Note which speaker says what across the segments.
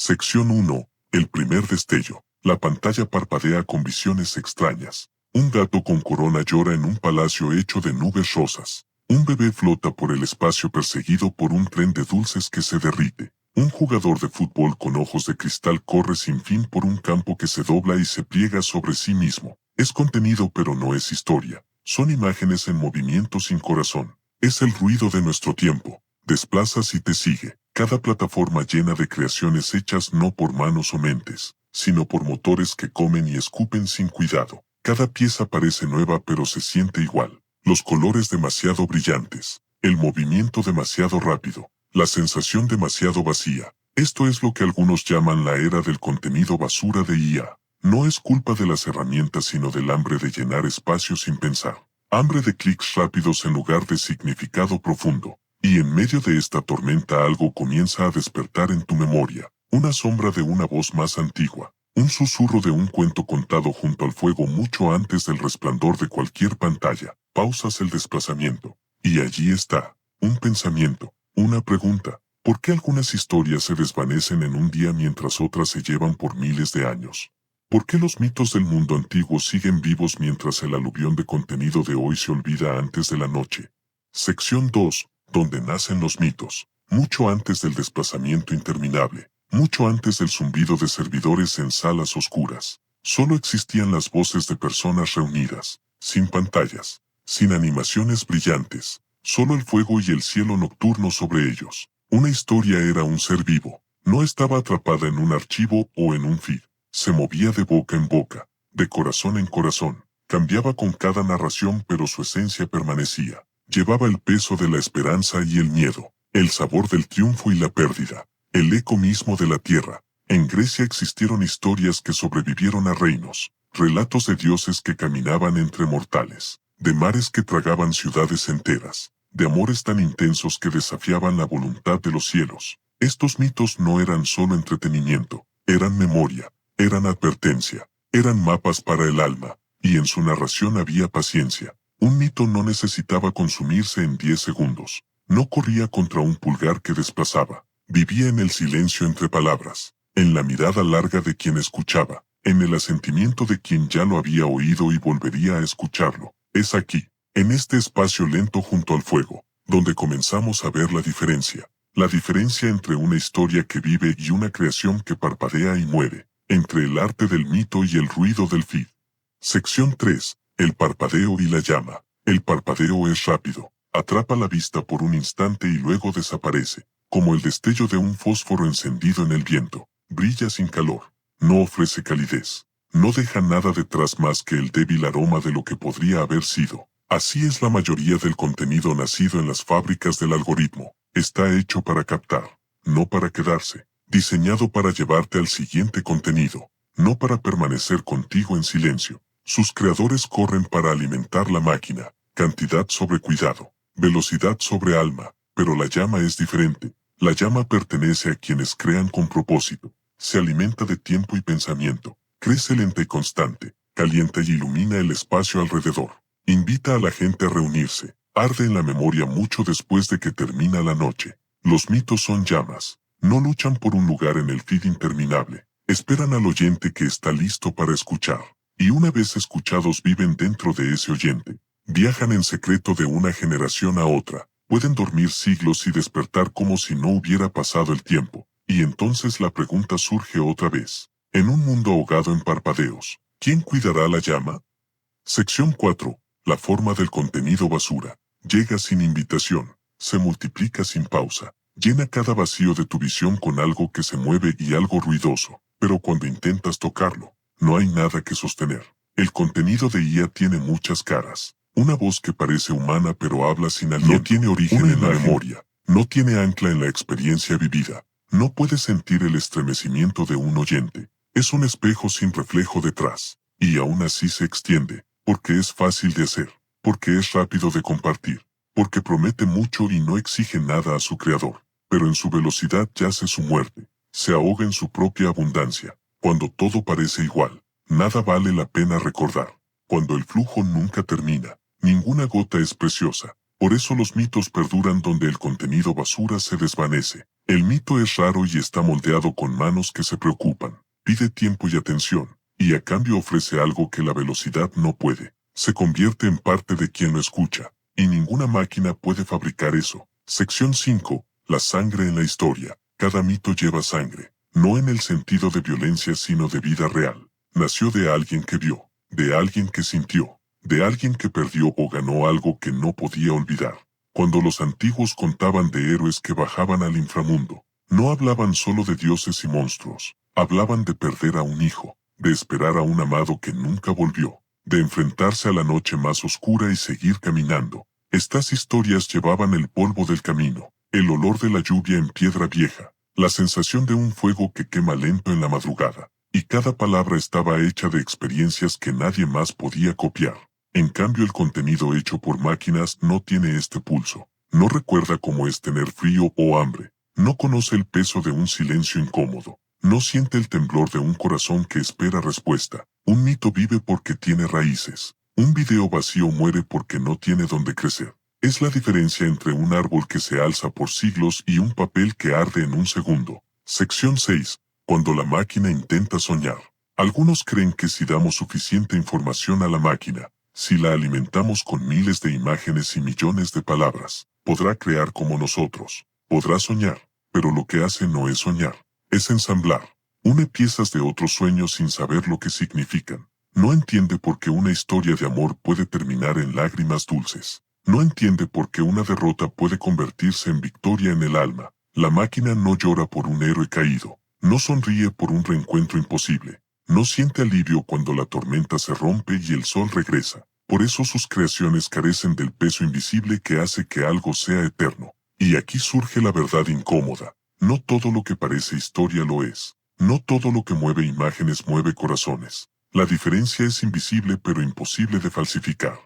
Speaker 1: Sección 1. El primer destello. La pantalla parpadea con visiones extrañas. Un gato con corona llora en un palacio hecho de nubes rosas. Un bebé flota por el espacio perseguido por un tren de dulces que se derrite. Un jugador de fútbol con ojos de cristal corre sin fin por un campo que se dobla y se pliega sobre sí mismo. Es contenido pero no es historia. Son imágenes en movimiento sin corazón. Es el ruido de nuestro tiempo. Desplazas y te sigue. Cada plataforma llena de creaciones hechas no por manos o mentes, sino por motores que comen y escupen sin cuidado. Cada pieza parece nueva pero se siente igual. Los colores demasiado brillantes. El movimiento demasiado rápido. La sensación demasiado vacía. Esto es lo que algunos llaman la era del contenido basura de IA. No es culpa de las herramientas sino del hambre de llenar espacio sin pensar. Hambre de clics rápidos en lugar de significado profundo. Y en medio de esta tormenta algo comienza a despertar en tu memoria. Una sombra de una voz más antigua. Un susurro de un cuento contado junto al fuego mucho antes del resplandor de cualquier pantalla. Pausas el desplazamiento. Y allí está. Un pensamiento. Una pregunta. ¿Por qué algunas historias se desvanecen en un día mientras otras se llevan por miles de años? ¿Por qué los mitos del mundo antiguo siguen vivos mientras el aluvión de contenido de hoy se olvida antes de la noche? Sección 2. Donde nacen los mitos. Mucho antes del desplazamiento interminable. Mucho antes del zumbido de servidores en salas oscuras. Solo existían las voces de personas reunidas. Sin pantallas. Sin animaciones brillantes. Solo el fuego y el cielo nocturno sobre ellos. Una historia era un ser vivo. No estaba atrapada en un archivo o en un feed. Se movía de boca en boca, de corazón en corazón. Cambiaba con cada narración pero su esencia permanecía. Llevaba el peso de la esperanza y el miedo, el sabor del triunfo y la pérdida, el eco mismo de la tierra. En Grecia existieron historias que sobrevivieron a reinos, relatos de dioses que caminaban entre mortales, de mares que tragaban ciudades enteras, de amores tan intensos que desafiaban la voluntad de los cielos. Estos mitos no eran solo entretenimiento, eran memoria, eran advertencia, eran mapas para el alma, y en su narración había paciencia. Un mito no necesitaba consumirse en 10 segundos. No corría contra un pulgar que desplazaba. Vivía en el silencio entre palabras, en la mirada larga de quien escuchaba, en el asentimiento de quien ya lo había oído y volvería a escucharlo. Es aquí, en este espacio lento junto al fuego, donde comenzamos a ver la diferencia. La diferencia entre una historia que vive y una creación que parpadea y muere, entre el arte del mito y el ruido del feed. Sección 3. El parpadeo y la llama. El parpadeo es rápido, atrapa la vista por un instante y luego desaparece, como el destello de un fósforo encendido en el viento. Brilla sin calor, no ofrece calidez, no deja nada detrás más que el débil aroma de lo que podría haber sido. Así es la mayoría del contenido nacido en las fábricas del algoritmo. Está hecho para captar, no para quedarse, diseñado para llevarte al siguiente contenido, no para permanecer contigo en silencio. Sus creadores corren para alimentar la máquina, cantidad sobre cuidado, velocidad sobre alma, pero la llama es diferente. La llama pertenece a quienes crean con propósito, se alimenta de tiempo y pensamiento, crece lenta y constante, calienta y ilumina el espacio alrededor, invita a la gente a reunirse, arde en la memoria mucho después de que termina la noche. Los mitos son llamas, no luchan por un lugar en el feed interminable, esperan al oyente que está listo para escuchar. Y una vez escuchados viven dentro de ese oyente. Viajan en secreto de una generación a otra. Pueden dormir siglos y despertar como si no hubiera pasado el tiempo. Y entonces la pregunta surge otra vez. En un mundo ahogado en parpadeos, ¿quién cuidará la llama? Sección 4. La forma del contenido basura. Llega sin invitación. Se multiplica sin pausa. Llena cada vacío de tu visión con algo que se mueve y algo ruidoso. Pero cuando intentas tocarlo, no hay nada que sostener. El contenido de IA tiene muchas caras. Una voz que parece humana pero habla sin aliento. No tiene origen en la memoria. No tiene ancla en la experiencia vivida. No puede sentir el estremecimiento de un oyente. Es un espejo sin reflejo detrás. Y aún así se extiende. Porque es fácil de hacer. Porque es rápido de compartir. Porque promete mucho y no exige nada a su creador. Pero en su velocidad yace su muerte. Se ahoga en su propia abundancia. Cuando todo parece igual, nada vale la pena recordar. Cuando el flujo nunca termina, ninguna gota es preciosa. Por eso los mitos perduran donde el contenido basura se desvanece. El mito es raro y está moldeado con manos que se preocupan, pide tiempo y atención, y a cambio ofrece algo que la velocidad no puede. Se convierte en parte de quien lo escucha, y ninguna máquina puede fabricar eso. Sección 5. La sangre en la historia. Cada mito lleva sangre, no en el sentido de violencia sino de vida real. Nació de alguien que vio, de alguien que sintió, de alguien que perdió o ganó algo que no podía olvidar. Cuando los antiguos contaban de héroes que bajaban al inframundo, no hablaban solo de dioses y monstruos, hablaban de perder a un hijo, de esperar a un amado que nunca volvió, de enfrentarse a la noche más oscura y seguir caminando. Estas historias llevaban el polvo del camino, el olor de la lluvia en piedra vieja, la sensación de un fuego que quema lento en la madrugada, y cada palabra estaba hecha de experiencias que nadie más podía copiar. En cambio, el contenido hecho por máquinas no tiene este pulso, no recuerda cómo es tener frío o hambre, no conoce el peso de un silencio incómodo, no siente el temblor de un corazón que espera respuesta. Un mito vive porque tiene raíces, un video vacío muere porque no tiene donde crecer. Es la diferencia entre un árbol que se alza por siglos y un papel que arde en un segundo. Sección 6. Cuando la máquina intenta soñar. Algunos creen que si damos suficiente información a la máquina, si la alimentamos con miles de imágenes y millones de palabras, podrá crear como nosotros, podrá soñar, pero lo que hace no es soñar, es ensamblar. Une piezas de otros sueños sin saber lo que significan. No entiende por qué una historia de amor puede terminar en lágrimas dulces. No entiende por qué una derrota puede convertirse en victoria en el alma. La máquina no llora por un héroe caído, no sonríe por un reencuentro imposible. No siente alivio cuando la tormenta se rompe y el sol regresa. Por eso sus creaciones carecen del peso invisible que hace que algo sea eterno. Y aquí surge la verdad incómoda. No todo lo que parece historia lo es. No todo lo que mueve imágenes mueve corazones. La diferencia es invisible pero imposible de falsificar.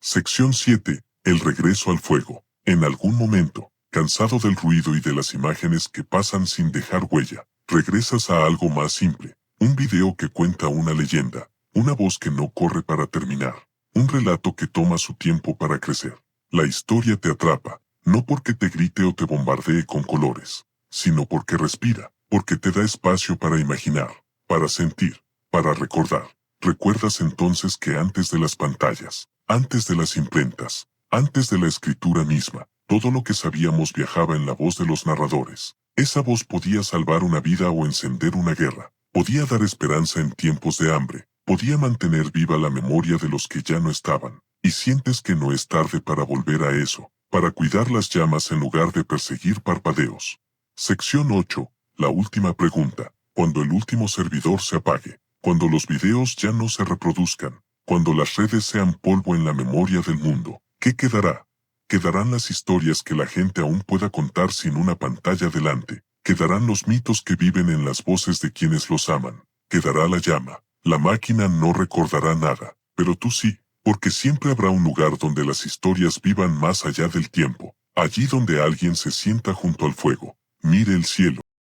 Speaker 1: Sección 7. El regreso al fuego. En algún momento, cansado del ruido y de las imágenes que pasan sin dejar huella, regresas a algo más simple. Un video que cuenta una leyenda, una voz que no corre para terminar, un relato que toma su tiempo para crecer. La historia te atrapa, no porque te grite o te bombardee con colores, sino porque respira, porque te da espacio para imaginar, para sentir, para recordar. Recuerdas entonces que antes de las pantallas, antes de las imprentas, antes de la escritura misma, todo lo que sabíamos viajaba en la voz de los narradores. Esa voz podía salvar una vida o encender una guerra. Podía dar esperanza en tiempos de hambre, podía mantener viva la memoria de los que ya no estaban, y sientes que no es tarde para volver a eso, para cuidar las llamas en lugar de perseguir parpadeos. Sección 8. La última pregunta. Cuando el último servidor se apague, cuando los videos ya no se reproduzcan, cuando las redes sean polvo en la memoria del mundo, ¿qué quedará? Quedarán las historias que la gente aún pueda contar sin una pantalla delante. Quedarán los mitos que viven en las voces de quienes los aman. Quedará la llama. La máquina no recordará nada, pero tú sí, porque siempre habrá un lugar donde las historias vivan más allá del tiempo. Allí donde alguien se sienta junto al fuego, mire el cielo,